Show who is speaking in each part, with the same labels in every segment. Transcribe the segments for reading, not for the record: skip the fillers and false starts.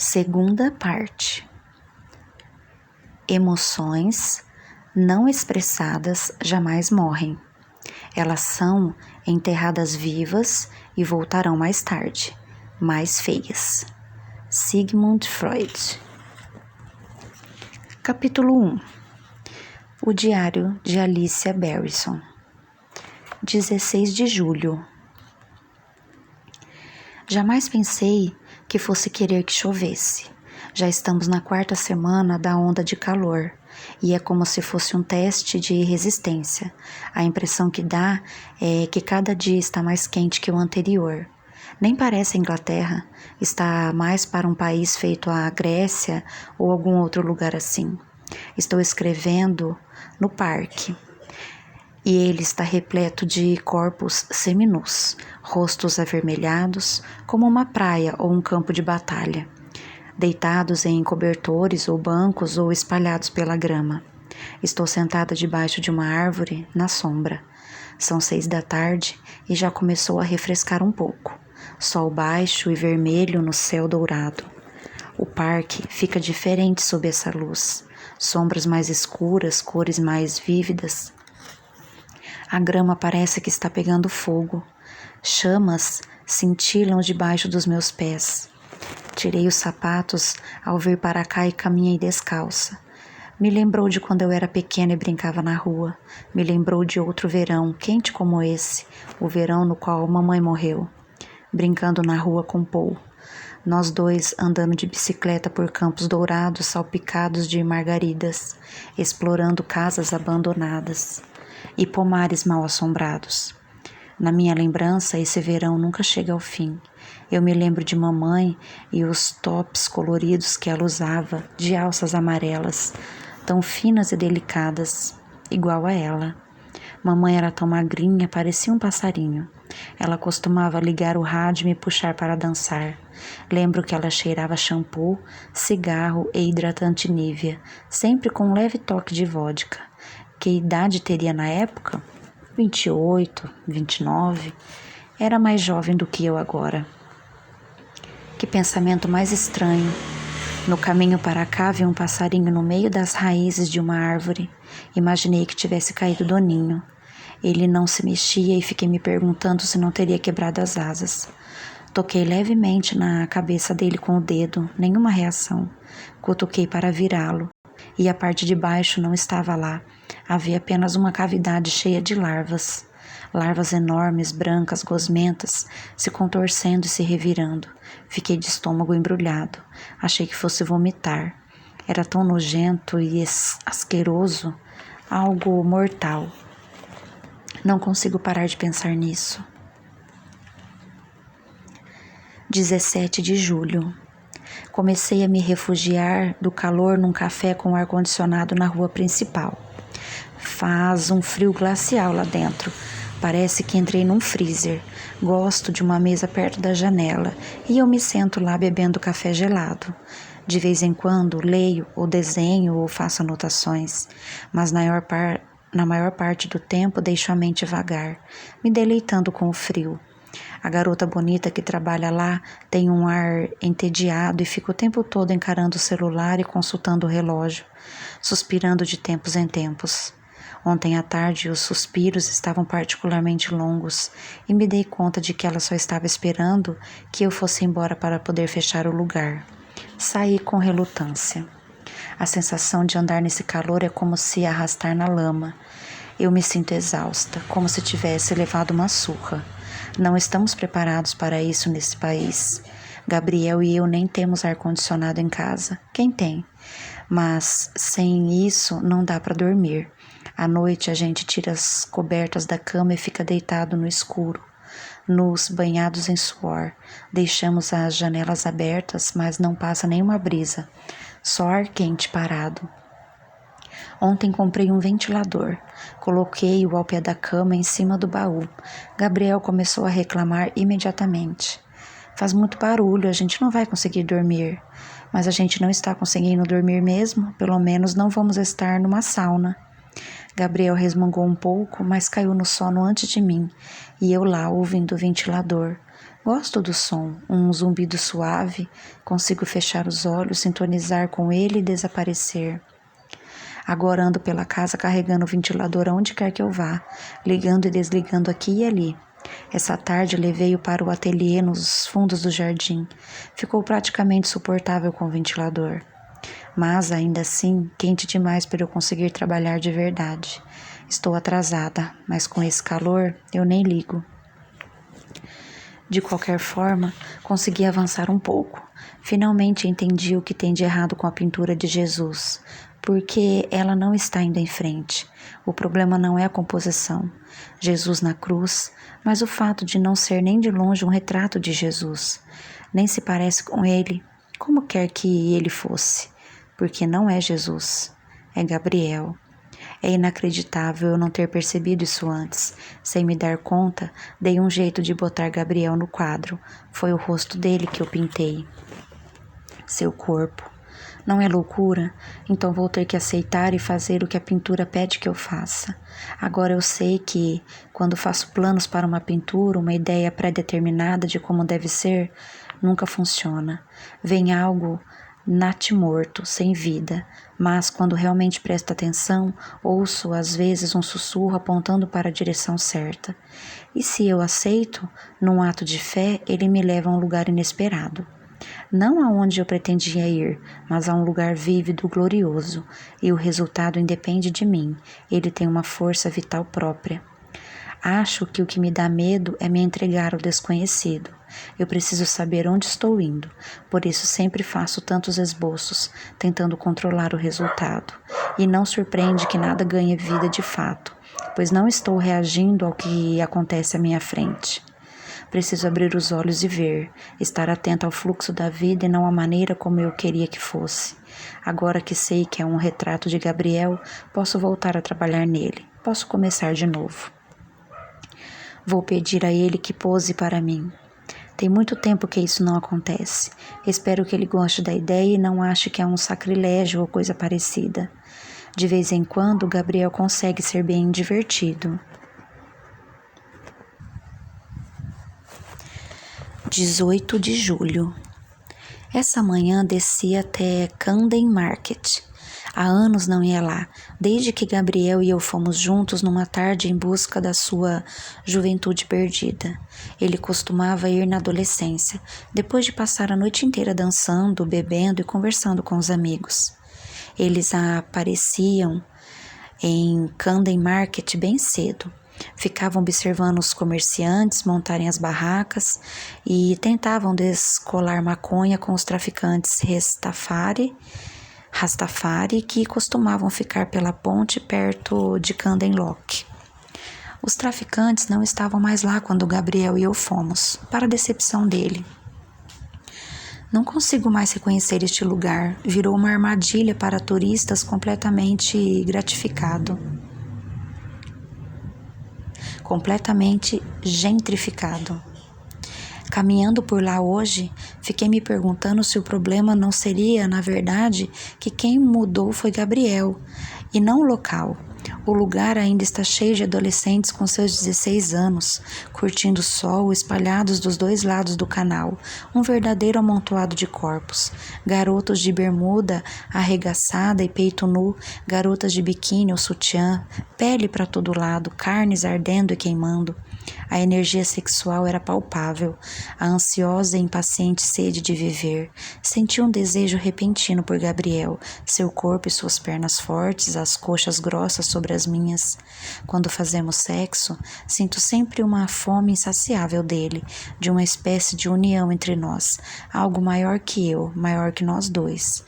Speaker 1: Segunda parte. Emoções não expressadas jamais morrem. Elas são enterradas vivas e voltarão mais tarde, mais feias. Sigmund Freud. Capítulo 1. O Diário de Alicia Barrison. 16 de julho. Jamais pensei que fosse querer que chovesse. Já estamos na 4ª semana da onda de calor e é como se fosse um teste de resistência. A impressão que dá é que cada dia está mais quente que o anterior. Nem parece a Inglaterra, está mais para um país feito a Grécia ou algum outro lugar assim. Estou escrevendo no parque. E ele está repleto de corpos seminus, rostos avermelhados, como uma praia ou um campo de batalha, deitados em cobertores ou bancos ou espalhados pela grama. Estou sentada debaixo de uma árvore, na sombra. São 6 da tarde e já começou a refrescar um pouco. Sol baixo e vermelho no céu dourado. O parque fica diferente sob essa luz. Sombras mais escuras, cores mais vívidas. A grama parece que está pegando fogo. Chamas cintilam debaixo dos meus pés. Tirei os sapatos ao vir para cá e caminhei descalça. Me lembrou de quando eu era pequena e brincava na rua. Me lembrou de outro verão, quente como esse, o verão no qual mamãe morreu, brincando na rua com Paul. Nós dois andando de bicicleta por campos dourados salpicados de margaridas, explorando casas abandonadas e pomares mal assombrados. Na minha lembrança, esse verão nunca chega ao fim. Eu me lembro de mamãe e os tops coloridos que ela usava, de alças amarelas, tão finas e delicadas, igual a ela. Mamãe era tão magrinha, parecia um passarinho. Ela costumava ligar o rádio e me puxar para dançar. Lembro que ela cheirava shampoo, cigarro e hidratante Nivea, sempre com um leve toque de vodka. Que idade teria na época? 28, 29. Era mais jovem do que eu agora. Que pensamento mais estranho. No caminho para cá vi um passarinho no meio das raízes de uma árvore. Imaginei que tivesse caído do ninho. Ele não se mexia e fiquei me perguntando se não teria quebrado as asas. Toquei levemente na cabeça dele com o dedo, nenhuma reação. Cutuquei para virá-lo. E a parte de baixo não estava lá. Havia apenas uma cavidade cheia de larvas. Larvas enormes, brancas, gosmentas, se contorcendo e se revirando. Fiquei de estômago embrulhado. Achei que fosse vomitar. Era tão nojento e asqueroso, algo mortal. Não consigo parar de pensar nisso. 17 de julho. Comecei a me refugiar do calor num café com ar-condicionado na rua principal. Faz um frio glacial lá dentro. Parece que entrei num freezer. Gosto de uma mesa perto da janela e eu me sento lá bebendo café gelado. De vez em quando leio ou desenho ou faço anotações, mas na maior parte do tempo deixo a mente vagar, me deleitando com o frio. A garota bonita que trabalha lá tem um ar entediado e fica o tempo todo encarando o celular e consultando o relógio, suspirando de tempos em tempos. Ontem à tarde os suspiros estavam particularmente longos e me dei conta de que ela só estava esperando que eu fosse embora para poder fechar o lugar. Saí com relutância. A sensação de andar nesse calor é como se arrastar na lama. Eu me sinto exausta, como se tivesse levado uma surra. Não estamos preparados para isso nesse país. Gabriel e eu nem temos ar-condicionado em casa. Quem tem? Mas sem isso não dá para dormir. À noite a gente tira as cobertas da cama e fica deitado no escuro, nus, banhados em suor. Deixamos as janelas abertas, mas não passa nenhuma brisa, só ar quente parado. Ontem comprei um ventilador. Coloquei-o ao pé da cama em cima do baú. Gabriel começou a reclamar imediatamente. Faz muito barulho, a gente não vai conseguir dormir. Mas a gente não está conseguindo dormir mesmo, pelo menos não vamos estar numa sauna. Gabriel resmungou um pouco, mas caiu no sono antes de mim, e eu lá ouvindo o ventilador. Gosto do som, um zumbido suave, consigo fechar os olhos, sintonizar com ele e desaparecer. Agora ando pela casa carregando o ventilador aonde quer que eu vá, ligando e desligando aqui e ali. Essa tarde levei-o para o ateliê nos fundos do jardim. Ficou praticamente suportável com o ventilador. Mas, ainda assim, quente demais para eu conseguir trabalhar de verdade. Estou atrasada, mas com esse calor eu nem ligo. De qualquer forma, consegui avançar um pouco. Finalmente entendi o que tem de errado com a pintura de Jesus, porque ela não está indo em frente. O problema não é a composição, Jesus na cruz, mas o fato de não ser nem de longe um retrato de Jesus. Nem se parece com ele, como quer que ele fosse, porque não é Jesus, é Gabriel. É inacreditável eu não ter percebido isso antes. Sem me dar conta, dei um jeito de botar Gabriel no quadro. Foi o rosto dele que eu pintei. Seu corpo. Não é loucura? Então vou ter que aceitar e fazer o que a pintura pede que eu faça. Agora eu sei que, quando faço planos para uma pintura, uma ideia pré-determinada de como deve ser, nunca funciona. Vem algo natimorto, sem vida, mas quando realmente presto atenção, ouço às vezes um sussurro apontando para a direção certa. E se eu aceito, num ato de fé, ele me leva a um lugar inesperado. Não aonde eu pretendia ir, mas a um lugar vívido, glorioso, e o resultado independe de mim, ele tem uma força vital própria. Acho que o que me dá medo é me entregar ao desconhecido. Eu preciso saber onde estou indo, por isso sempre faço tantos esboços, tentando controlar o resultado. E não surpreende que nada ganhe vida de fato, pois não estou reagindo ao que acontece à minha frente. Preciso abrir os olhos e ver, estar atento ao fluxo da vida e não à maneira como eu queria que fosse. Agora que sei que é um retrato de Gabriel, posso voltar a trabalhar nele, posso começar de novo. Vou pedir a ele que pose para mim. Tem muito tempo que isso não acontece. Espero que ele goste da ideia e não ache que é um sacrilégio ou coisa parecida. De vez em quando, Gabriel consegue ser bem divertido. 18 de julho. Essa manhã desci até Camden Market. Há anos não ia lá, desde que Gabriel e eu fomos juntos numa tarde em busca da sua juventude perdida. Ele costumava ir na adolescência, depois de passar a noite inteira dançando, bebendo e conversando com os amigos. Eles apareciam em Camden Market bem cedo. Ficavam observando os comerciantes montarem as barracas e tentavam descolar maconha com os traficantes Rastafari que costumavam ficar pela ponte perto de Camden Lock. Os traficantes não estavam mais lá quando Gabriel e eu fomos, para a decepção dele. Não consigo mais reconhecer este lugar, virou uma armadilha para turistas completamente gentrificado. Caminhando por lá hoje, fiquei me perguntando se o problema não seria, na verdade, que quem mudou foi Gabriel, e não o local. O lugar ainda está cheio de adolescentes com seus 16 anos, curtindo o sol, espalhados dos dois lados do canal, um verdadeiro amontoado de corpos. Garotos de bermuda arregaçada e peito nu, garotas de biquíni ou sutiã, pele para todo lado, carnes ardendo e queimando. A energia sexual era palpável, a ansiosa e impaciente sede de viver. Senti um desejo repentino por Gabriel, seu corpo e suas pernas fortes, as coxas grossas sobre as minhas. Quando fazemos sexo, sinto sempre uma fome insaciável dele, de uma espécie de união entre nós, algo maior que eu, maior que nós dois,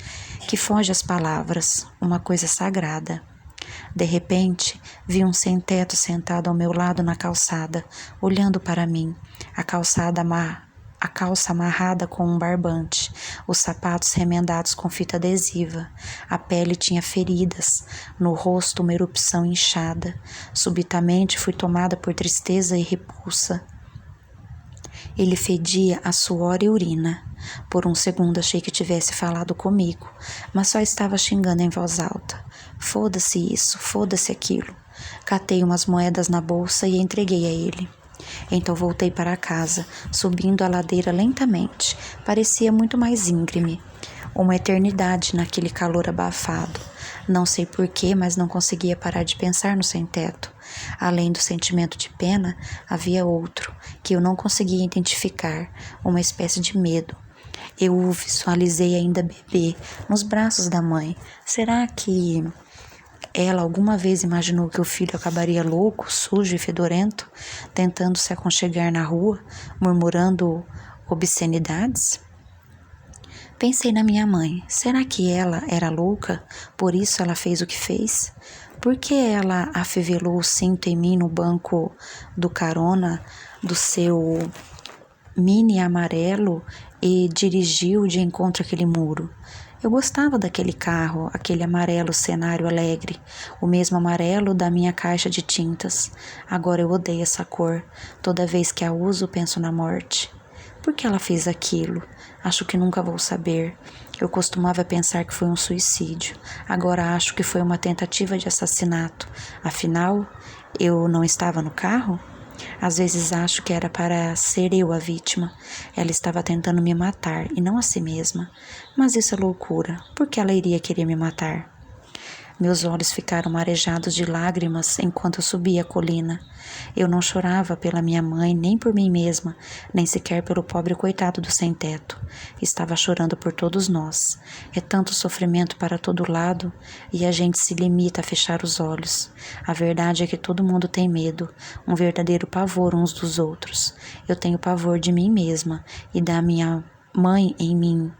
Speaker 1: que foge às palavras, uma coisa sagrada. De repente, vi um sem-teto sentado ao meu lado na calçada, olhando para mim, a calça amarrada com um barbante, os sapatos remendados com fita adesiva, a pele tinha feridas, no rosto uma erupção inchada. Subitamente fui tomada por tristeza e repulsa. Ele fedia a suor e urina. Por um segundo achei que tivesse falado comigo, mas só estava xingando em voz alta. Foda-se isso, foda-se aquilo. Catei umas moedas na bolsa e entreguei a ele. Então voltei para casa, subindo a ladeira lentamente. Parecia muito mais íngreme. Uma eternidade naquele calor abafado. Não sei porquê, mas não conseguia parar de pensar no sem-teto. Além do sentimento de pena, havia outro, que eu não conseguia identificar, uma espécie de medo. Eu o visualizei ainda bebê, nos braços da mãe. Será que ela alguma vez imaginou que o filho acabaria louco, sujo e fedorento, tentando se aconchegar na rua, murmurando obscenidades? Pensei na minha mãe. Será que ela era louca? Por isso ela fez o que fez? Por que ela afivelou o cinto em mim no banco do carona do seu Mini amarelo e dirigiu de encontro àquele muro? Eu gostava daquele carro, aquele amarelo cenário alegre, o mesmo amarelo da minha caixa de tintas. Agora eu odeio essa cor. Toda vez que a uso, penso na morte. Por que ela fez aquilo? Acho que nunca vou saber. Eu costumava pensar que foi um suicídio. Agora acho que foi uma tentativa de assassinato. Afinal, eu não estava no carro? Às vezes acho que era para ser eu a vítima. Ela estava tentando me matar e não a si mesma. Mas isso é loucura. Por que ela iria querer me matar? Meus olhos ficaram marejados de lágrimas enquanto eu subia a colina. Eu não chorava pela minha mãe, nem por mim mesma, nem sequer pelo pobre coitado do sem-teto. Estava chorando por todos nós. É tanto sofrimento para todo lado e a gente se limita a fechar os olhos. A verdade é que todo mundo tem medo, um verdadeiro pavor uns dos outros. Eu tenho pavor de mim mesma e da minha mãe em mim.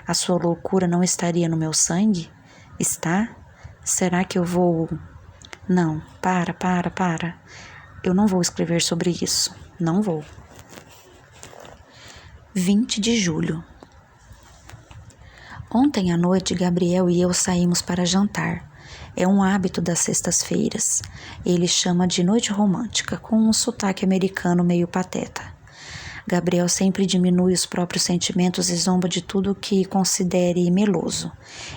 Speaker 1: A sua loucura não estaria no meu sangue? Está? Será que eu vou... Não, para. Eu não vou escrever sobre isso. Não vou. 20 de julho. Ontem à noite, Gabriel e eu saímos para jantar. É um hábito das sextas-feiras. Ele chama de noite romântica, com um sotaque americano meio pateta. Gabriel sempre diminui os próprios sentimentos e zomba de tudo que considere meloso.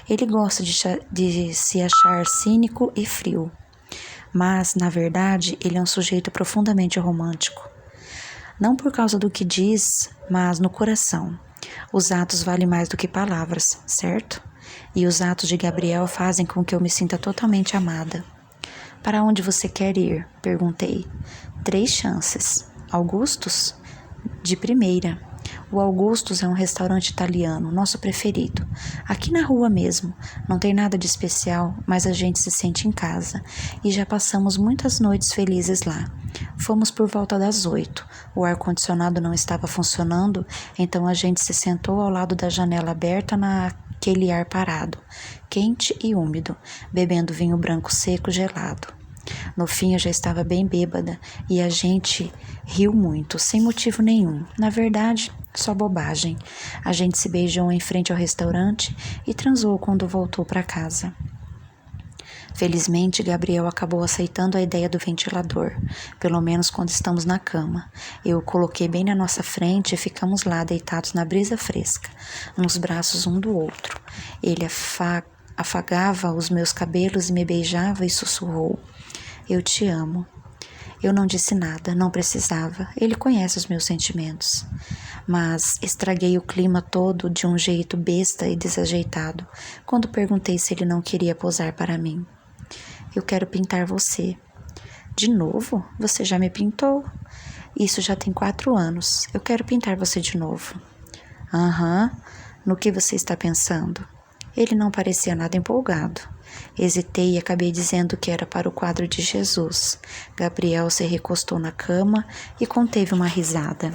Speaker 1: Ele gosta de se achar cínico e frio. Mas, na verdade, ele é um sujeito profundamente romântico. Não por causa do que diz, mas no coração. Os atos valem mais do que palavras, certo? E os atos de Gabriel fazem com que eu me sinta totalmente amada. Para onde você quer ir? Perguntei. 3 chances. Augustus? De primeira. O Augustus é um restaurante italiano, nosso preferido. Aqui na rua mesmo. Não tem nada de especial, mas a gente se sente em casa. E já passamos muitas noites felizes lá. Fomos por volta das 8. O ar-condicionado não estava funcionando, então a gente se sentou ao lado da janela aberta naquele ar parado, quente e úmido, bebendo vinho branco seco gelado. No fim eu já estava bem bêbada e a gente riu muito, sem motivo nenhum. Na verdade, só bobagem. A gente se beijou em frente ao restaurante e transou quando voltou para casa. Felizmente, Gabriel acabou aceitando a ideia do ventilador, pelo menos quando estamos na cama. Eu o coloquei bem na nossa frente e ficamos lá deitados na brisa fresca, nos braços um do outro. Ele afagava os meus cabelos e me beijava e sussurrou: "Eu te amo." Eu não disse nada, não precisava. Ele conhece os meus sentimentos. Mas estraguei o clima todo de um jeito besta e desajeitado, quando perguntei se ele não queria posar para mim. "Eu quero pintar você." "De novo? Você já me pintou?" "Isso já tem 4 anos. Eu quero pintar você de novo." "Aham. No que você está pensando?" Ele não parecia nada empolgado. Hesitei e acabei dizendo que era para o quadro de Jesus. Gabriel se recostou na cama e conteve uma risada.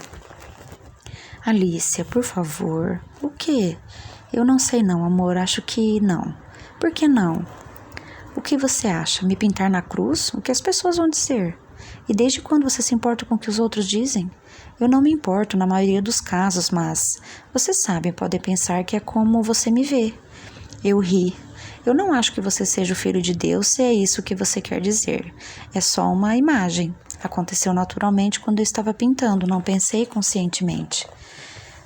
Speaker 1: "Alicia, por favor." "O quê?" "Eu não sei não, amor. Acho que não." "Por que não?" "O que você acha? Me pintar na cruz? O que as pessoas vão dizer?" "E desde quando você se importa com o que os outros dizem?" "Eu não me importo na maioria dos casos, mas você sabe, podem pensar que é como você me vê." Eu ri. "Eu não acho que você seja o filho de Deus, se é isso que você quer dizer. É só uma imagem. Aconteceu naturalmente quando eu estava pintando, não pensei conscientemente."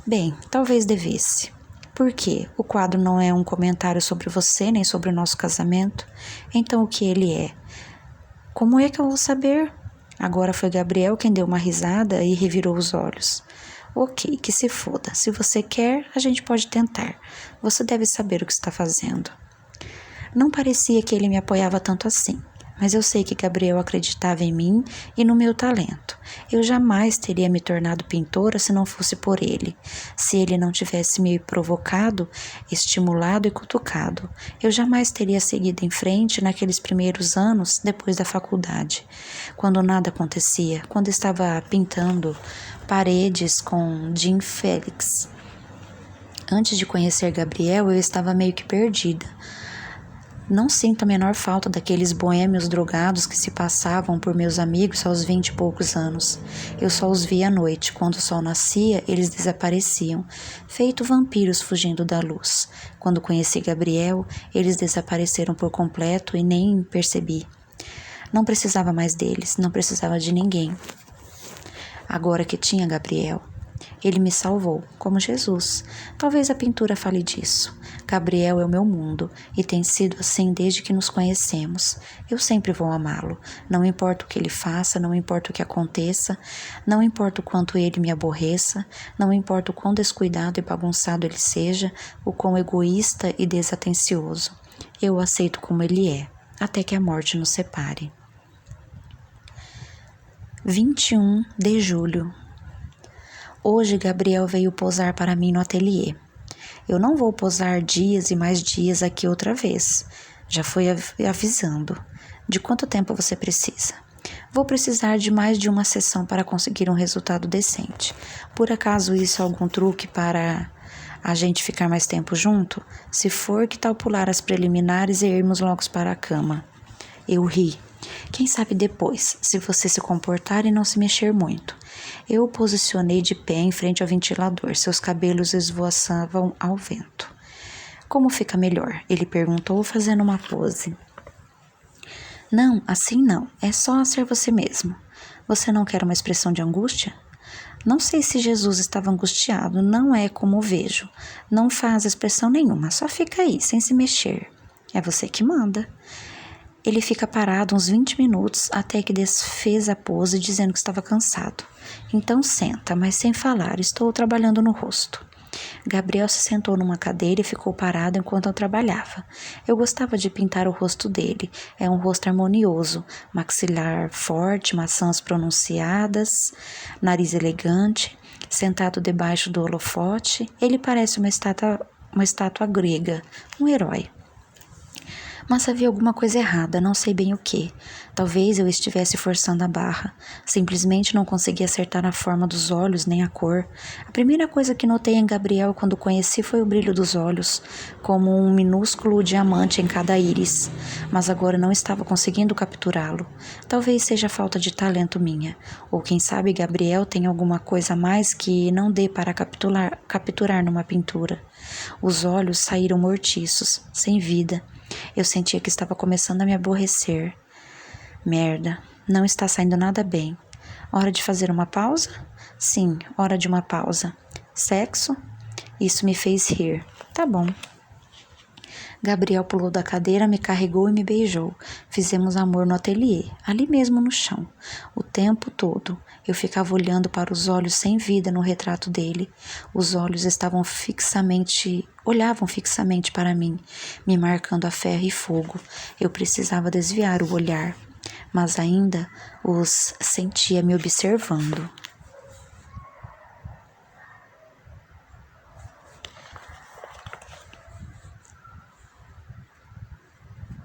Speaker 1: "Bem, talvez devesse." "Por quê? O quadro não é um comentário sobre você, nem sobre o nosso casamento. Então o que ele é?" "Como é que eu vou saber?" Agora foi Gabriel quem deu uma risada e revirou os olhos. Ok, que se foda. Se você quer, a gente pode tentar. Você deve saber o que está fazendo. Não parecia que ele me apoiava tanto assim, mas eu sei que Gabriel acreditava em mim e no meu talento. Eu jamais teria me tornado pintora se não fosse por ele. Se ele não tivesse me provocado, estimulado e cutucado, eu jamais teria seguido em frente naqueles primeiros anos depois da faculdade. Quando nada acontecia, quando estava pintando paredes com Jim Felix. Antes de conhecer Gabriel, eu estava meio que perdida. Não sinto a menor falta daqueles boêmios drogados que se passavam por meus amigos aos 20 e poucos anos. Eu só os via à noite. Quando o sol nascia, eles desapareciam, feito vampiros fugindo da luz. Quando conheci Gabriel, eles desapareceram por completo e nem percebi. Não precisava mais deles, não precisava de ninguém. Agora que tinha Gabriel, ele me salvou, como Jesus. Talvez a pintura fale disso. Gabriel é o meu mundo, e tem sido assim desde que nos conhecemos. Eu sempre vou amá-lo. Não importa o que ele faça, não importa o que aconteça, não importa o quanto ele me aborreça, não importa o quão descuidado e bagunçado ele seja, o quão egoísta e desatencioso. Eu o aceito como ele é, até que a morte nos separe. 21 de julho. Hoje Gabriel veio posar para mim no ateliê. Eu não vou posar dias e mais dias aqui outra vez. Já fui avisando. De quanto tempo você precisa? Vou precisar de mais de uma sessão para conseguir um resultado decente. Por acaso isso é algum truque para a gente ficar mais tempo junto? Se for, que tal pular as preliminares e irmos logo para a cama? Eu ri. Quem sabe depois, se você se comportar e não se mexer muito. Eu o posicionei de pé em frente ao ventilador. Seus cabelos esvoaçavam ao vento. Como fica melhor? Ele perguntou, fazendo uma pose. Não, assim não. É só ser você mesmo. Você não quer uma expressão de angústia? Não sei se Jesus estava angustiado. Não é como vejo. Não faz expressão nenhuma. Só fica aí, sem se mexer. É você que manda. Ele fica parado uns 20 minutos até que desfez a pose dizendo que estava cansado. Então senta, mas sem falar, estou trabalhando no rosto. Gabriel se sentou numa cadeira e ficou parado enquanto eu trabalhava. Eu gostava de pintar o rosto dele. É um rosto harmonioso, maxilar forte, maçãs pronunciadas, nariz elegante. Sentado debaixo do holofote, ele parece uma estátua grega, um herói. Mas havia alguma coisa errada, não sei bem o que. Talvez eu estivesse forçando a barra. Simplesmente não conseguia acertar a forma dos olhos nem a cor. A primeira coisa que notei em Gabriel quando o conheci foi o brilho dos olhos, como um minúsculo diamante em cada íris. Mas agora não estava conseguindo capturá-lo. Talvez seja falta de talento minha. Ou quem sabe Gabriel tem alguma coisa a mais que não dê para capturar numa pintura. Os olhos saíram mortiços, sem vida. Eu sentia que estava começando a me aborrecer. Merda, não está saindo nada bem. Hora de fazer uma pausa? Sim, hora de uma pausa. Sexo? Isso me fez rir. Tá bom. Gabriel pulou da cadeira, me carregou e me beijou. Fizemos amor no ateliê, ali mesmo no chão. O tempo todo, eu ficava olhando para os olhos sem vida no retrato dele. Os olhos olhavam fixamente para mim, me marcando a ferro e fogo. Eu precisava desviar o olhar, mas ainda os sentia me observando.